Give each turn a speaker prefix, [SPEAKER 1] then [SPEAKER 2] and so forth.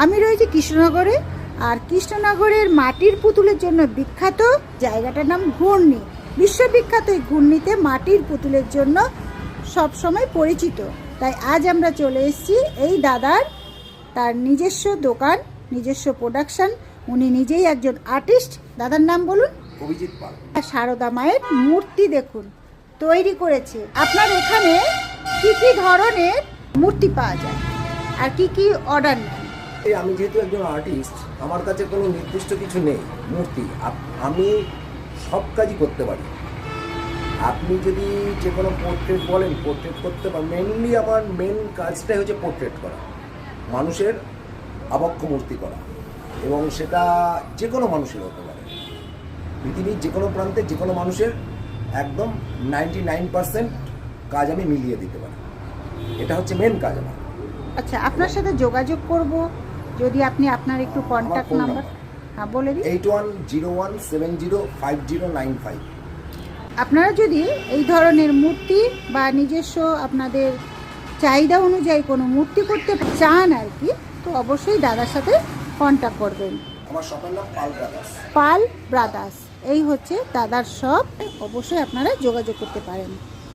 [SPEAKER 1] আমি রয়েছি কৃষ্ণনগরে, আর কৃষ্ণনগরের মাটির পুতুলের জন্য বিখ্যাত জায়গাটার নাম ঘূর্ণি। বিশ্ববিখ্যাত এই ঘূর্ণিতে মাটির পুতুলের জন্য সব সময় পরিচিত। তাই আজ আমরা চলে এসেছি এই দাদার, তার নিজস্ব দোকান, নিজস্ব প্রোডাকশন। উনি নিজেই একজন আর্টিস্ট। দাদার নাম বলুন।
[SPEAKER 2] অভিজিৎ পাল।
[SPEAKER 1] সারদা মায়ের মূর্তি দেখুন তৈরি করেছে। আপনার এখানে কি কি ধরনের মূর্তি পাওয়া যায় আর কি কি অর্ডার নেন?
[SPEAKER 2] আমি যেহেতু একজন আর্টিস্ট, আমার কাছে কোনো নির্দিষ্ট কিছু নেই মূর্তি। আমি সব কাজই করতে পারি। আপনি যদি যে কোনো পোর্ট্রেট বলেন, পোর্ট্রেট করতে পারেন। মেনলি আমার মেন কাজটাই হচ্ছে পোর্ট্রেট করা, মানুষের আবক্ষ মূর্তি করা, এবং সেটা যে কোনো মানুষের হতে পারে। পৃথিবীর যে কোনো প্রান্তে যে কোনো মানুষের একদম 99% কাজ আমি মিলিয়ে দিতে পারি। এটা হচ্ছে মেন কাজ আমার।
[SPEAKER 1] আচ্ছা, আপনার সাথে যোগাযোগ করব যদি আপনি আপনার একটু কন্ট্যাক্ট নাম্বার বলে দিন।
[SPEAKER 2] 8101705095।
[SPEAKER 1] আপনারা যদি এই ধরনের মূর্তি বা নিজস্ব আপনাদের চাহিদা অনুযায়ী কোনো মূর্তি করতে চান আর কি, তো অবশ্যই দাদার সাথে কন্ট্যাক্ট করবেন।
[SPEAKER 2] আমার শপের নাম পাল ব্রাদার্স।
[SPEAKER 1] পাল ব্রাদার্স, এই হচ্ছে দাদার শপ। অবশ্যই আপনারা যোগাযোগ করতে পারেন।